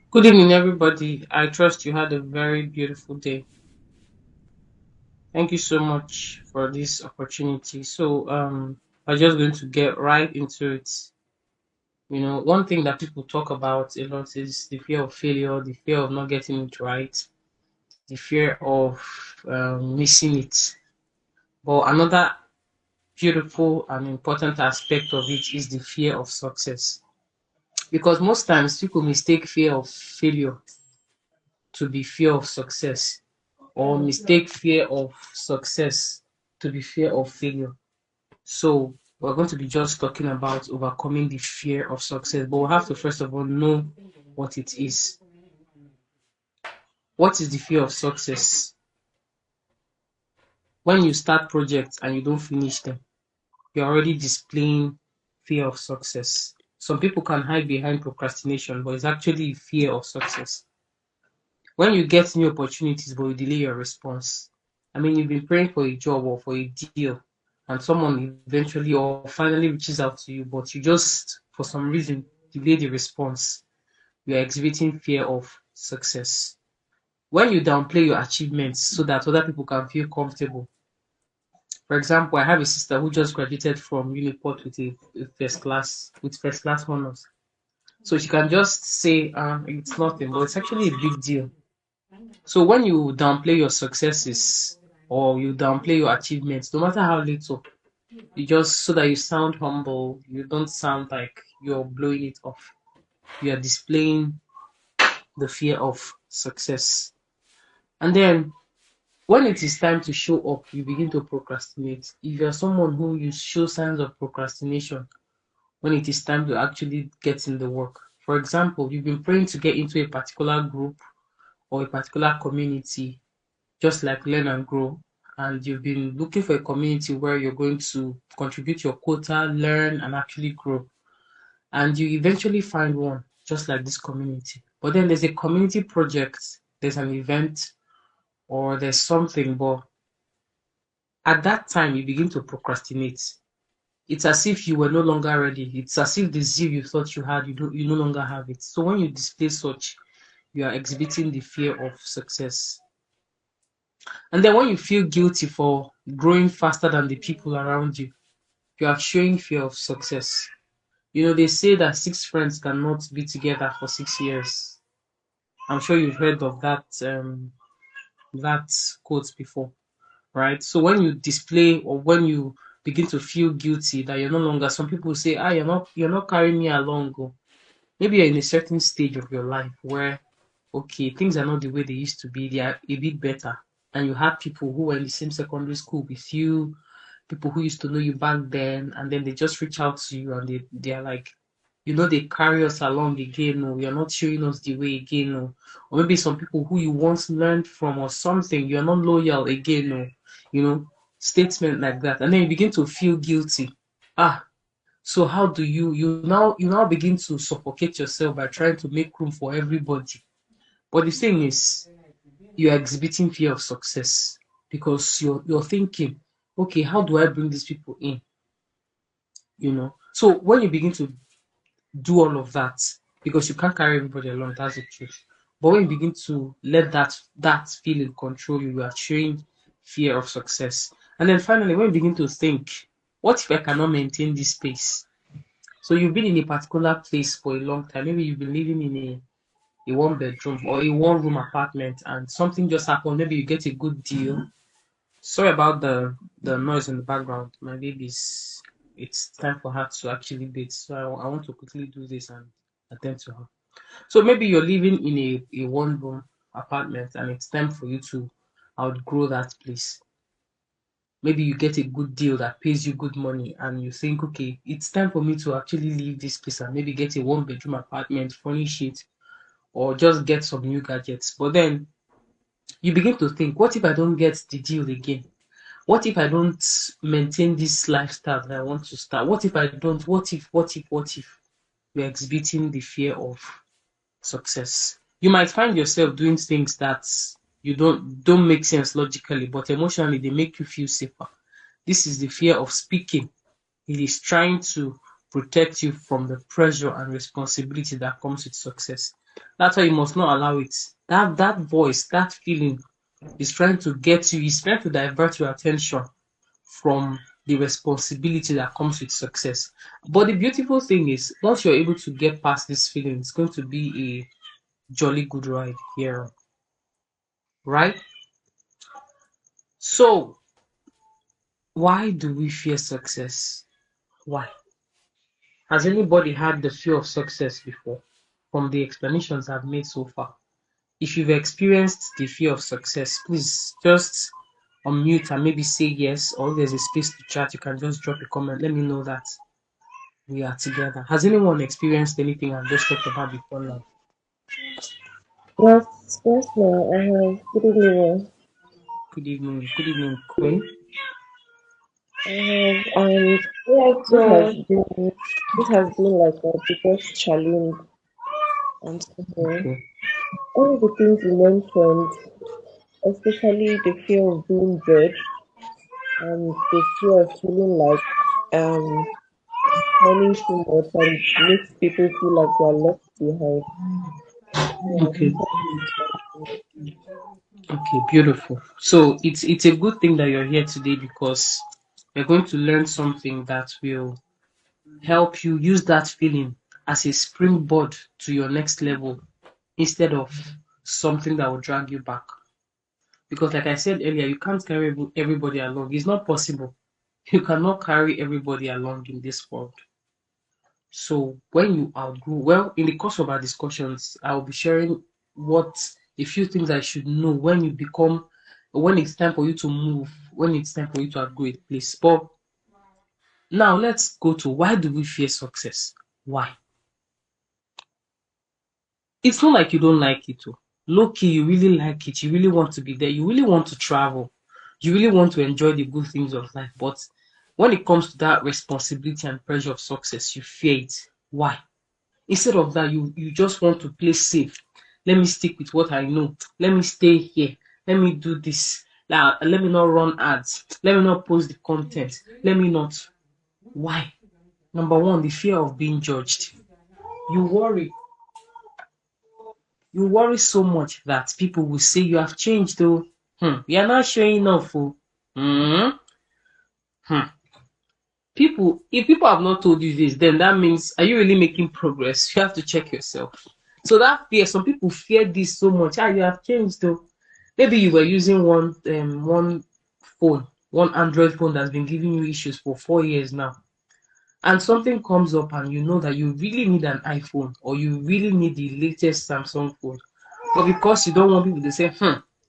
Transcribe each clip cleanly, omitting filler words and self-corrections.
Good evening, everybody. I trust you had a very beautiful day. Thank you so much for this opportunity. I'm just going to get right into it. One thing that people talk about a lot is the fear of failure, the fear of not getting it right, the fear of missing it. But another beautiful and important aspect of it is the fear of success. Because most times people mistake fear of failure to be fear of success, or mistake fear of success to be fear of failure. So we're going to be just talking about overcoming the fear of success, but we have to first of all know what it is. What is the fear of success? When you start projects and you don't finish them, you're already displaying fear of success. Some people can hide behind procrastination, but it's actually fear of success. When you get new opportunities but you delay your response, I mean, you've been praying for a job or for a deal, and someone eventually or finally reaches out to you, but you just, for some reason, delay the response. You are exhibiting fear of success. When you downplay your achievements so that other people can feel comfortable. For example, I have a sister who just graduated from Uniport with a first class honors. So she can just say, it's nothing, but it's actually a big deal. So when you downplay your successes or you downplay your achievements, no matter how little, you just so that you sound humble, you don't sound like you're blowing it off. You are displaying the fear of success. And then when it is time to show up, you begin to procrastinate. If you're someone who you show signs of procrastination when it is time to actually get in the work. For example, you've been praying to get into a particular group or a particular community, just like Learn and Grow, and you've been looking for a community where you're going to contribute your quota, learn, and actually grow. And you eventually find one, just like this community. But then there's a community project, there's an event, or there's something, but at that time you begin to procrastinate. It's as if you were no longer ready. It's as if the zeal you thought you had, you no longer have it. So when you display such, you are exhibiting the fear of success. And then when you feel guilty for growing faster than the people around you, you are showing fear of success. They say that six friends cannot be together for 6 years. I'm sure you've heard of that quote before, right? So when you display or when you begin to feel guilty that you're no longer, some people say, you're not carrying me along. Or maybe you're in a certain stage of your life where okay, things are not the way they used to be, they are a bit better. And you have people who were in the same secondary school with you, people who used to know you back then, and then they just reach out to you and they're like, they carry us along again, or you're not showing us the way again, or maybe some people who you once learned from or something, you're not loyal again, or you know, statement like that. And then you begin to feel guilty. Ah, so how do you now begin to suffocate yourself by trying to make room for everybody. But the thing is, you're exhibiting fear of success because you're thinking, okay, how do I bring these people in? So when you begin to do all of that, because you can't carry everybody along, that's the truth. But when you begin to let that feeling control you, you are showing fear of success. And then finally, when you begin to think, what if I cannot maintain this space? So you've been in a particular place for a long time. Maybe you've been living in a one bedroom or a one room apartment and something just happened. Maybe you get a good deal. Sorry about the noise in the background. My baby's it's time for her to actually bathe. So I want to quickly do this and attend to her. So maybe you're living in a one room apartment and it's time for you to outgrow that place. Maybe you get a good deal that pays you good money and you think, okay, it's time for me to actually leave this place and maybe get a one bedroom apartment, furnish it, or just get some new gadgets. But then you begin to think, what if I don't get the deal again? What if I don't maintain this lifestyle that I want to start? What if I don't? What if? You're exhibiting the fear of success. You might find yourself doing things that you don't make sense logically, but emotionally they make you feel safer. This is the fear of speaking. It is trying to protect you from the pressure and responsibility that comes with success. That's why you must not allow it. That voice, that feeling is trying to get you, is trying to divert your attention from the responsibility that comes with success. But the beautiful thing is, once you're able to get past this feeling, it's going to be a jolly good ride here, right? So, why do we fear success? Why? Has anybody had the fear of success before? From the explanations I've made so far. If you've experienced the fear of success, please just unmute and maybe say yes, or if there's a space to chat, you can just drop a comment. Let me know that we are together. Has anyone experienced anything I've just talked about before now? Yes, ma'am. I have. Good evening, Good evening. Good evening, Queen. I have, and Yeah, this has so been this has been like my biggest challenge. And so, Okay. all of the things you mentioned, especially the fear of being judged and the fear of feeling like um earning too much and makes people feel like they are left behind. Yeah, Okay. these are Okay. Beautiful. So it's a good thing that you're here today because you're going to learn something that will help you use that feeling as a springboard to your next level instead of something that will drag you back. Because, like I said earlier, you can't carry everybody along. It's not possible. You cannot carry everybody along in this world. So, when you outgrow, well, in the course of our discussions, I'll be sharing what a few things I should know when you become, when it's time for you to move, when it's time for you to outgrow a place. But now, let's go to why do we fear success? Why? It's not like you don't like it. Oh. Low key, you really like it. You really want to be there. You really want to travel. You really want to enjoy the good things of life. But when it comes to that responsibility and pressure of success, you fear it. Why? Instead of that, you just want to play safe. Let me stick with what I know. Let me stay here. Let me do this. Let me not run ads. Let me not post the content. Let me not. Why? Number one, the fear of being judged. You worry You worry so much that people will say you have changed though. You are not showing off. Oh. Hmm. Hmm. If people have not told you this, then that means are you really making progress? You have to check yourself. So that fear, some people fear this so much. You have changed though. Maybe you were using one phone, one Android phone that's been giving you issues for 4 years now. And something comes up and you know that you really need an iPhone or you really need the latest Samsung phone. But because you don't want people to say,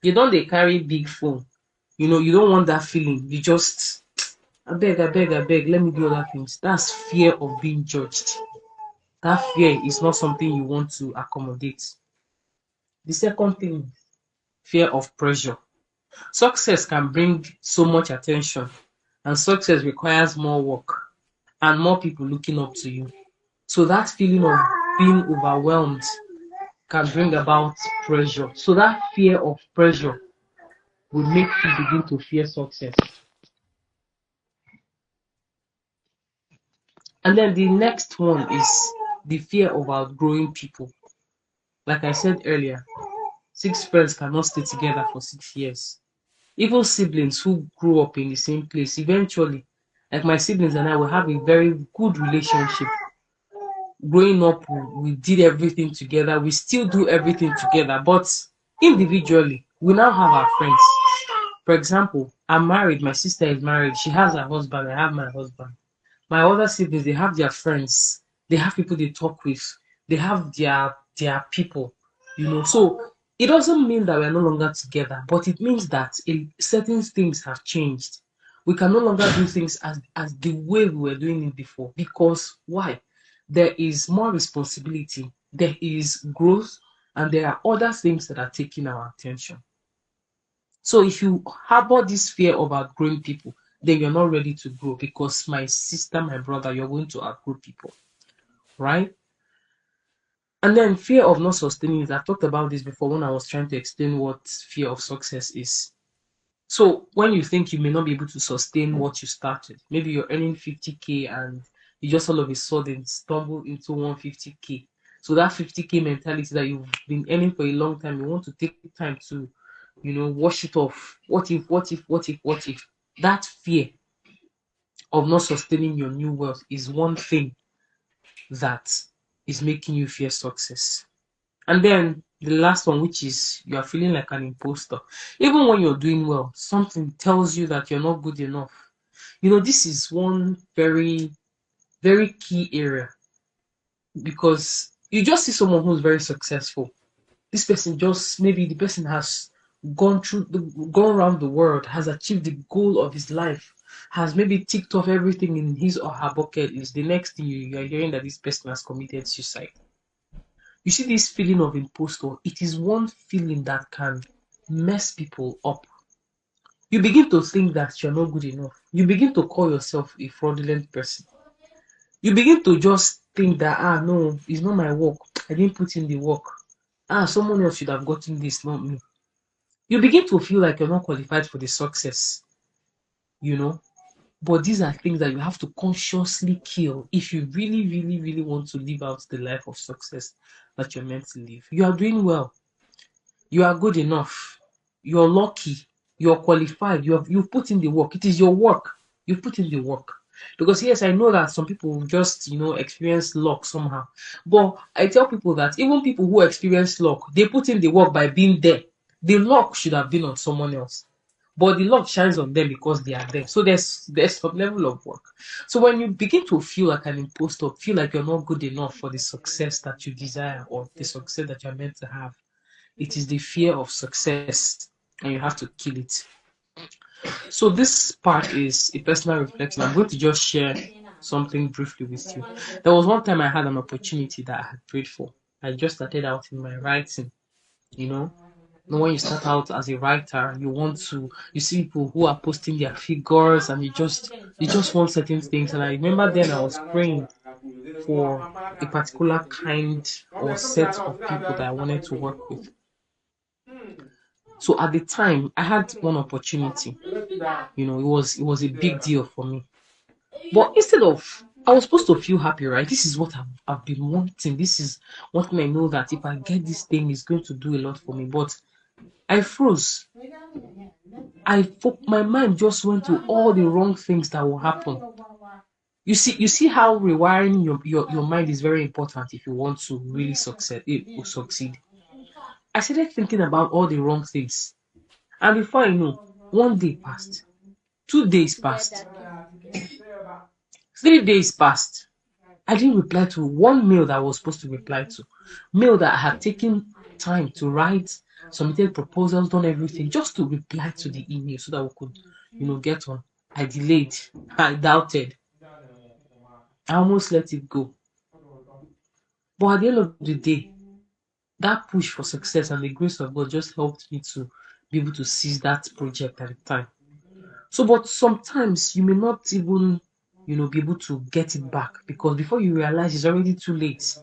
you don't they carry big phone. You don't want that feeling. You just I beg, let me do other things. That's fear of being judged. That fear is not something you want to accommodate. The second thing, fear of pressure. Success can bring so much attention, and success requires more work and more people looking up to you. So that feeling of being overwhelmed can bring about pressure. So that fear of pressure will make you begin to fear success. And then the next one is the fear of outgrowing people. Like I said earlier, six friends cannot stay together for 6 years. Even siblings who grew up in the same place, eventually, like my siblings and I will have a very good relationship. Growing up, we did everything together. We still do everything together, but individually, we now have our friends. For example, I'm married. My sister is married. She has her husband. I have my husband. My other siblings, they have their friends. They have people they talk with. They have their people. So it doesn't mean that we are no longer together, but it means that certain things have changed. We can no longer do things as the way we were doing it before. Because why? There is more responsibility, there is growth, and there are other things that are taking our attention. So if you harbor this fear of outgrowing people, then you're not ready to grow because my sister, my brother, you're going to outgrow people, right? And then fear of not sustaining it. I've talked about this before when I was trying to explain what fear of success is. So when you think you may not be able to sustain what you started, maybe you're earning 50K and you just all of a sudden stumble into 150K. So that 50K mentality that you've been earning for a long time, you want to take time to, wash it off. What if, what if, what if, what if? That fear of not sustaining your new wealth is one thing that is making you fear success. And then the last one, which is you are feeling like an imposter. Even when you're doing well, something tells you that you're not good enough. This is one very, very key area because you just see someone who's very successful. This person just maybe the person has gone around the world, has achieved the goal of his life, has maybe ticked off everything in his or her bucket list. The next thing you are hearing that this person has committed suicide. You see this feeling of impostor, it is one feeling that can mess people up. You begin to think that you're not good enough. You begin to call yourself a fraudulent person. You begin to just think that, no, it's not my work. I didn't put in the work. Someone else should have gotten this, not me. You begin to feel like you're not qualified for the success, you know. But these are things that you have to consciously kill if you really, really, really want to live out the life of success that you're meant to live. You are doing well. You are good enough. You're lucky. You're qualified. You've put in the work. It is your work. You've put in the work. Because yes, I know that some people just experience luck somehow. But I tell people that even people who experience luck, they put in the work by being there. The luck should have been on someone else. But the luck shines on them because they are there. So there's some level of work. So when you begin to feel like an imposter, feel like you're not good enough for the success that you desire or the success that you're meant to have, it is the fear of success, and you have to kill it. So this part is a personal reflection. I'm going to just share something briefly with you. There was one time I had an opportunity that I had prayed for. I just started out in my writing, you know. When you start out as a writer, you see people who are posting their figures and you just want certain things. And I remember then I was praying for a particular kind or set of people that I wanted to work with. So at the time, I had one opportunity. It was a big deal for me. But instead of, I was supposed to feel happy, right? This is what I've been wanting. This is one thing I know that if I get this thing, it's going to do a lot for me. But I froze. My mind just went to all the wrong things that will happen. You see how rewiring your mind is very important if you want to really succeed. I started thinking about all the wrong things. And before I know, one day passed, 2 days passed, 3 days passed. I didn't reply to one mail that I was supposed to reply to. Mail that I had taken time to write, submitted proposals, done everything just to reply to the email so that we could, get on. I delayed. I doubted. I almost let it go. But at the end of the day, that push for success and the grace of God just helped me to be able to seize that project at the time. So, but sometimes you may not even, be able to get it back because before you realize it's already too late.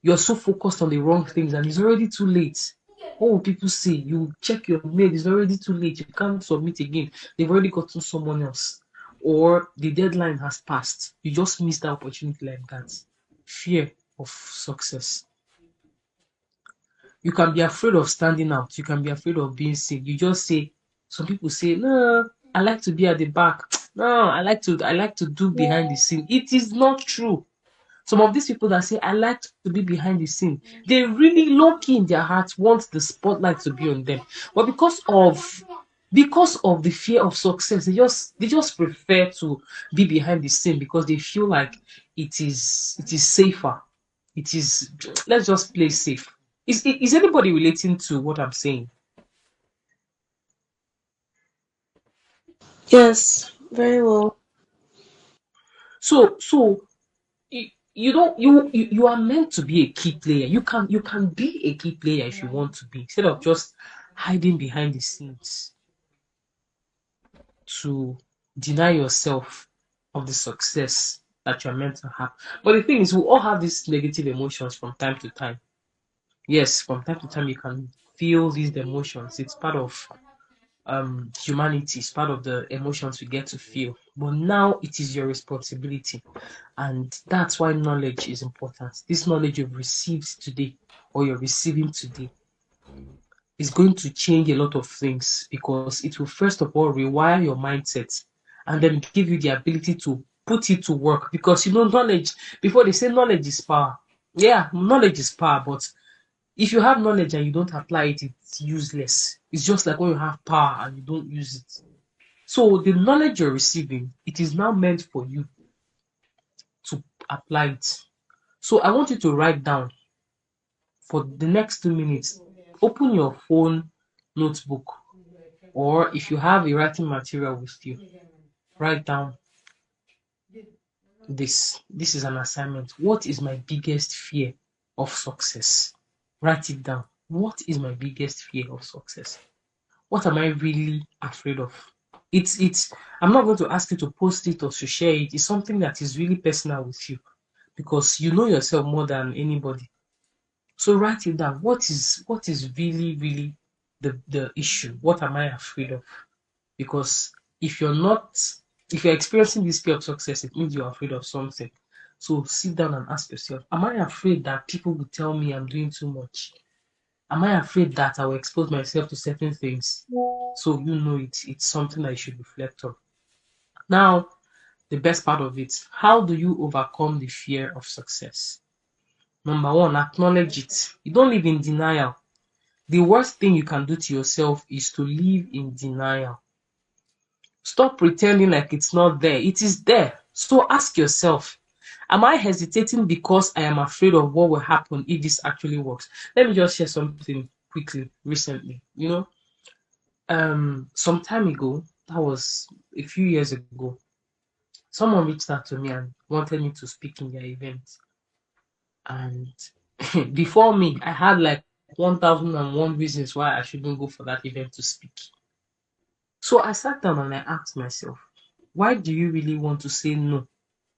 You're so focused on the wrong things and it's already too late. What will people say? You check your mail, it's already too late. You can't submit again. They've already gotten someone else. Or the deadline has passed. You just missed the opportunity like that. Fear of success. You can be afraid of standing out. You can be afraid of being seen. You just say, some people say, no, I like to be at the back. No, I like to do behind the scene. It is not true. Some of these people that say, I like to be behind the scene, they really low-key in their hearts want the spotlight to be on them. But because of the fear of success, they just prefer to be behind the scene because they feel like it is safer. It is, let's just play safe. Is anybody relating to what I'm saying? Yes, very well. So you don't you are meant to be a key player. You can be a key player if you want to be, instead of just hiding behind the scenes to deny yourself of the success that you're meant to have. But the thing is, we all have these negative emotions from time to time. Yes, from time to time you can feel these emotions. It's part of humanity, it's part of the emotions we get to feel. But now it is your responsibility. And that's why knowledge is important. This knowledge you've received today or you're receiving today is going to change a lot of things because it will first of all rewire your mindset and then give you the ability to put it to work. Because knowledge, before they say knowledge is power. Yeah, knowledge is power, but if you have knowledge and you don't apply it, it's useless. It's just like when you have power and you don't use it. So the knowledge you're receiving, it is now meant for you to apply it. So I want you to write down for the next 2 minutes. Open your phone notebook, or if you have a writing material with you, write down this. This is an assignment. What is my biggest fear of success? Write it down. What is my biggest fear of success? What am I really afraid of? It's I'm not going to ask you to post it or to share it. It's something that is really personal with you because you know yourself more than anybody. So write it down. What is really, really the issue? What am I afraid of? Because if you're not if you're experiencing this fear of success, it means you're afraid of something. So sit down and ask yourself, am I afraid that people will tell me I'm doing too much? Am I afraid that I will expose myself to certain things? So it's something that you should reflect on. Now, the best part of it, how do you overcome the fear of success? Number one, acknowledge it. You don't live in denial. The worst thing you can do to yourself is to live in denial. Stop pretending like it's not there. It is there. So ask yourself, am I hesitating because I am afraid of what will happen if this actually works? Let me just share something quickly recently. Some time ago, that was a few years ago, someone reached out to me and wanted me to speak in their event. And before me, I had like 1001 reasons why I shouldn't go for that event to speak. So I sat down and I asked myself, why do you really want to say no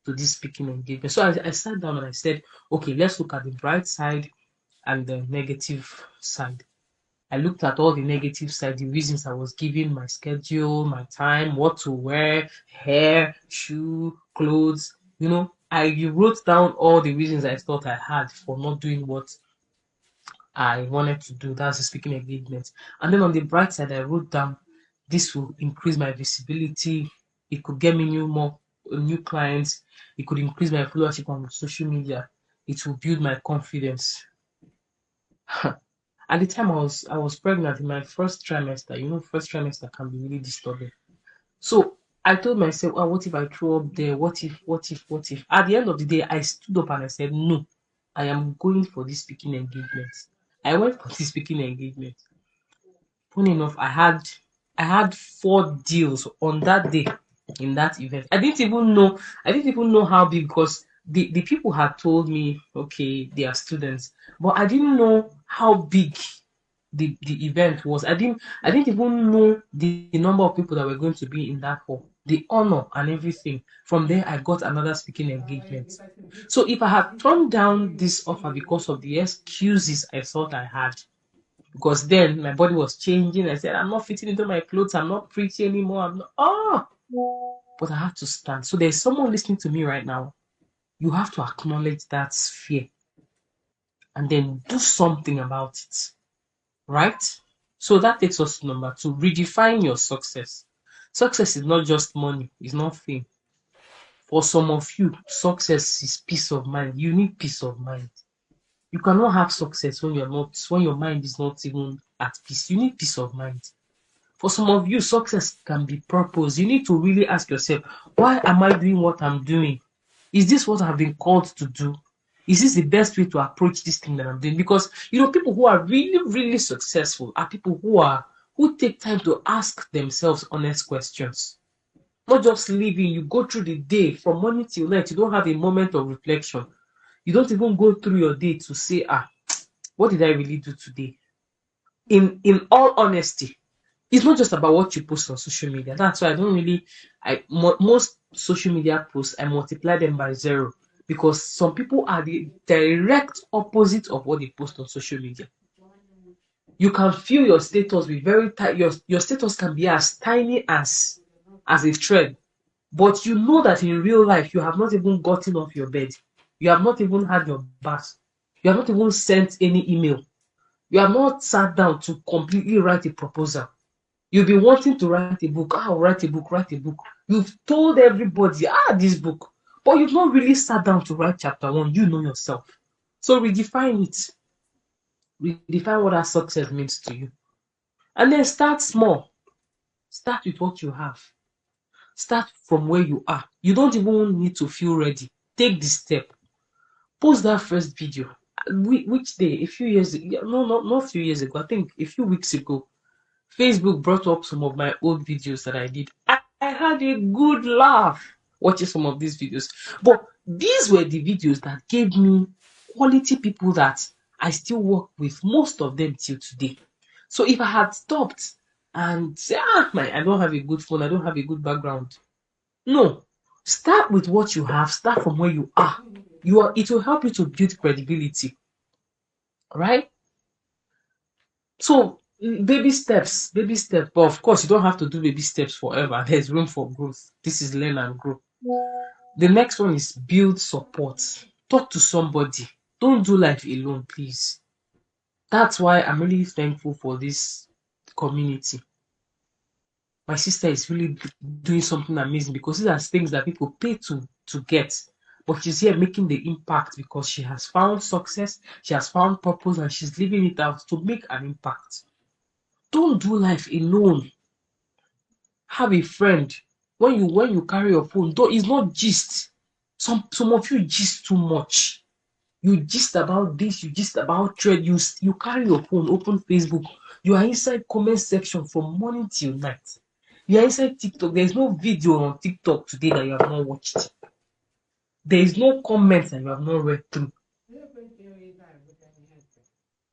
to this speaking engagement? So I sat down and I said, okay, let's look at the bright side and the negative side. I looked at all the negative side, the reasons I was giving, my schedule, my time, what to wear, hair, shoe, clothes. I wrote down all the reasons I thought I had for not doing what I wanted to do. That's the speaking engagement. And then on the bright side, I wrote down this will increase my visibility. It could get me more new clients. It could increase my followership on social media. It will build my confidence. At the time I was pregnant in my first trimester. First trimester can be really disturbing. So I told myself, oh, what if I throw up there? What if, what if, what if? At the end of the day, I stood up and I said, no, I am going for this speaking engagement. I went for this speaking engagement. Funny enough, I had 4 deals on that day in that event. I didn't even know how big because the people had told me, okay, they are students, but I didn't know how big the event was. I didn't even know the number of people that were going to be in that hall, the honor and everything. From there, I got another speaking engagement. So if I had turned down this offer because of the excuses I thought I had, because then my body was changing, I said, I'm not fitting into my clothes, I'm not pretty anymore, I'm not, but I have to stand. So there's someone listening to me right now. You have to acknowledge that fear and then do something about it. Right? So that takes us to number 2. Redefine your success. Success is not just money, it's not fame. For some of you, success is peace of mind. You need peace of mind. You cannot have success when your mind is not even at peace. You need peace of mind. For some of you, success can be purpose. You need to really ask yourself, why am I doing what I'm doing? Is this what I've been called to do? Is this the best way to approach this thing that I'm doing? Because people who are really, really successful are people who take time to ask themselves honest questions. Not just living, you go through the day from morning till night, you don't have a moment of reflection. You don't even go through your day to say, what did I really do today? In all honesty, it's not just about what you post on social media. That's why most social media posts, I multiply them by 0, because some people are the direct opposite of what they post on social media. You can feel your status be very tight. Your status can be as tiny as a thread. But you know that in real life, you have not even gotten off your bed. You have not even had your bath. You have not even sent any email. You have not sat down to completely write a proposal. You've been wanting to write a book. Ah, write a book, write a book. You've told everybody, this book. But you've not really sat down to write chapter one. You know yourself. So redefine it. Redefine what that success means to you. And then start small. Start with what you have. Start from where you are. You don't even need to feel ready. Take the step. Post that first video. Which day? A few years ago. No, not a few years ago. I think a few weeks ago. Facebook brought up some of my old videos that I did. I had a good laugh watching some of these videos. But these were the videos that gave me quality people that I still work with, most of them till today. So if I had stopped and say, I don't have a good phone, I don't have a good background. No. Start with what you have. Start from where you are. It will help you to build credibility. Right? So baby steps. But of course, you don't have to do baby steps forever. There's room for growth. This is learn and grow. The next one is build support. Talk to somebody. Don't do life alone, please. That's why I'm really thankful for this community. My sister is really doing something amazing because these are things that people pay to get. But she's here making the impact because she has found success, she has found purpose, and she's living it out to make an impact. Don't do life alone. Have a friend. When you carry your phone, it's not gist. Some of you gist too much. You gist about this, you gist about trade. You carry your phone, open Facebook. You are inside comment section from morning till night. You are inside TikTok. There is no video on TikTok today that you have not watched. There is no comment that you have not read through.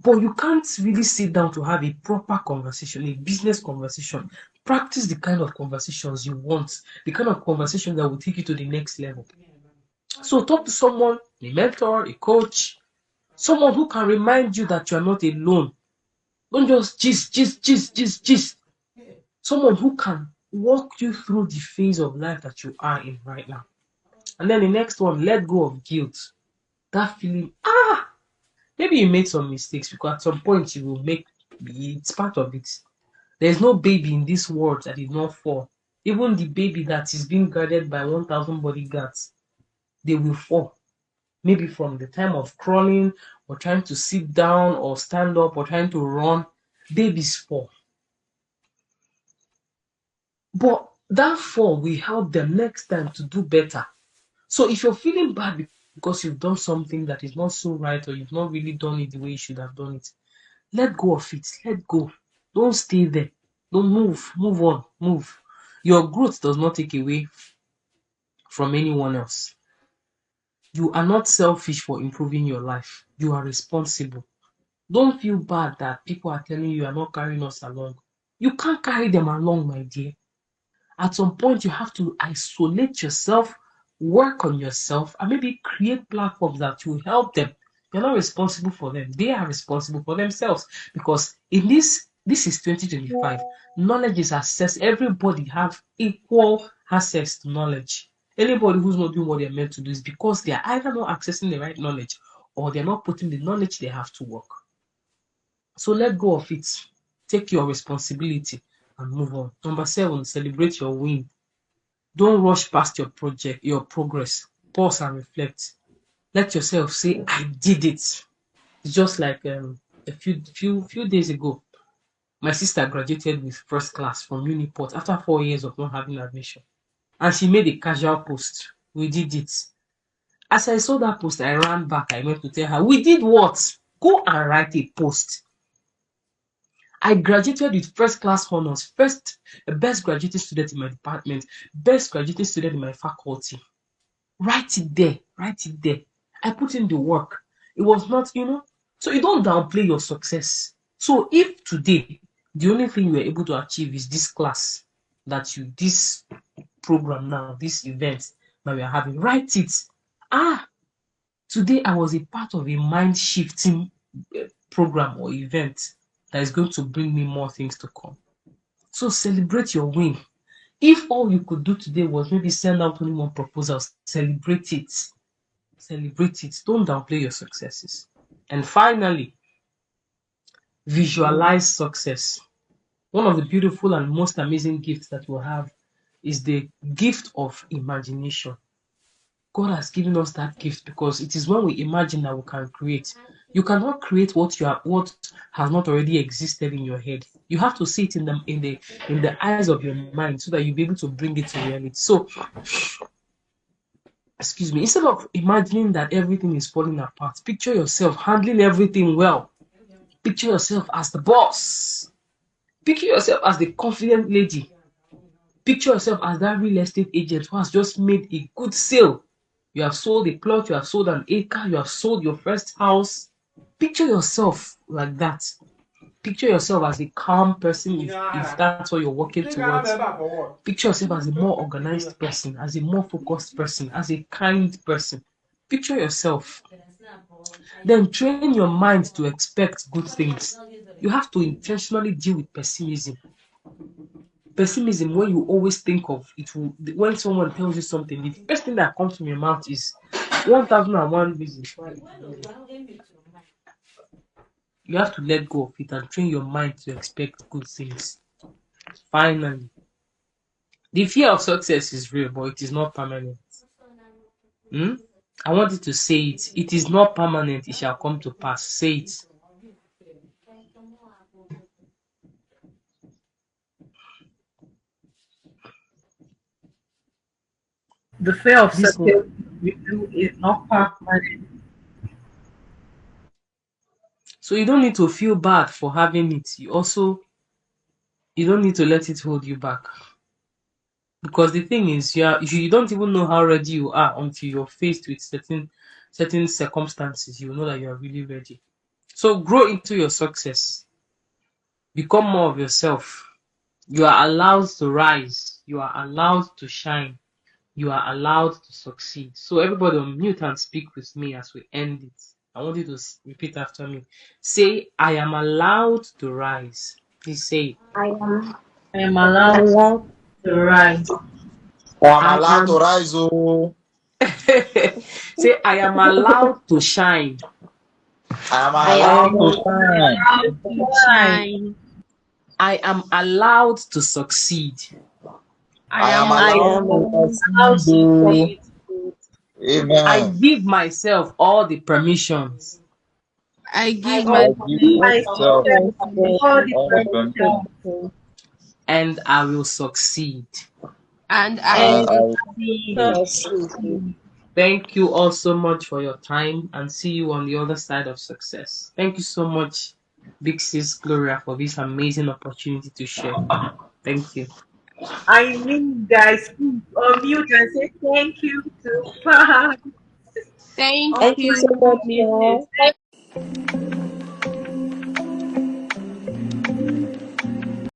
But you can't really sit down to have a proper conversation, a business conversation. Practice the kind of conversations you want, the kind of conversation that will take you to the next level. So talk to someone, a mentor, a coach, someone who can remind you that you are not alone. Don't just gist. Someone who can walk you through the phase of life that you are in right now. And then the next one, let go of guilt. That feeling, maybe you made some mistakes because at some point you will make it's part of it. There's no baby in this world that did not fall. Even the baby that is being guarded by 1,000 bodyguards, they will fall. Maybe from the time of crawling or trying to sit down or stand up or trying to run, babies fall. But that fall will help them next time to do better. So if you're feeling bad because you've done something that is not so right or you've not really done it the way you should have done it, let go of it. Let go. Don't stay there. Don't move. Move on. Move. Your growth does not take away from anyone else. You are not selfish for improving your life. You are responsible. Don't feel bad that people are telling you are not carrying us along. You can't carry them along, my dear. At some point, you have to isolate yourself, work on yourself, and maybe create platforms that will help them. You're not responsible for them. They are responsible for themselves. Because in this is 2025. Knowledge is access. Everybody have equal access to knowledge. Anybody who's not doing what they're meant to do is because they are either not accessing the right knowledge or they're not putting the knowledge they have to work. So let go of it. Take your responsibility and move on. Number 7, celebrate your win. Don't rush past your project, your progress. Pause and reflect. Let yourself say, I did it. It's just like a few days ago, my sister graduated with first class from Uniport after 4 years of not having admission. And she made a casual post. We did it. As I saw that post, I ran back. I went to tell her, we did what? Go and write a post. I graduated with first class honors, best graduating student in my department, best graduating student in my faculty. Write it there. I put in the work. It was not, so you don't downplay your success. So if today, the only thing you were able to achieve is this class, this program now, this event that we are having, write it. Today I was a part of a mind shifting program or event. that is going to bring me more things to come. So celebrate your win. If all you could do today was maybe send out only one proposal, celebrate it. Celebrate it. Don't downplay your successes. And finally, visualize success. One of the beautiful and most amazing gifts that we have is the gift of imagination. God has given us that gift because it is when we imagine that we can create. You cannot create what has not already existed in your head. You have to see it in the eyes of your mind so that you'll be able to bring it to reality. So, excuse me, instead of imagining that everything is falling apart, picture yourself handling everything well. Picture yourself as the boss. Picture yourself as the confident lady. Picture yourself as that real estate agent who has just made a good sale. You have sold a plot, you have sold an acre, you have sold your first house. Picture yourself like that. Picture yourself as a calm person if that's what you're working towards. Picture yourself as a more organized person, as a more focused person, as a kind person. Picture yourself. Then train your mind to expect good things. You have to intentionally deal with pessimism. Pessimism, when you always think of it, when someone tells you something, the first thing that comes from your mouth is 1001 reasons why. You have to let go of it and train your mind to expect good things. Finally, the fear of success is real, but it is not permanent. I want you to say it. It is not permanent, it shall come to pass. Say it. The fear of This success is not permanent. So you don't need to feel bad for having it. You don't need to let it hold you back. Because the thing is, you don't even know how ready you are until you're faced with certain circumstances. You know that you are really ready. So grow into your success. Become more of yourself. You are allowed to rise. You are allowed to shine. You are allowed to succeed. So everybody on mute and speak with me as we end it. I want you to repeat after me. Say, I am allowed to rise. Please say it. I am allowed to rise. I'm allowed to rise. Oh. Say, I am allowed to shine. I am allowed to shine. I am allowed to succeed. I am allowed to succeed. Amen. I give myself all the permissions. I give myself all the permission. And I will succeed. And I will Succeed. Thank you all so much for your time and see you on the other side of success. Thank you so much, Big Sis Gloria, for this amazing opportunity to share. Thank you. I mean, guys, please unmute and say thank you to Pat. Thank you so much.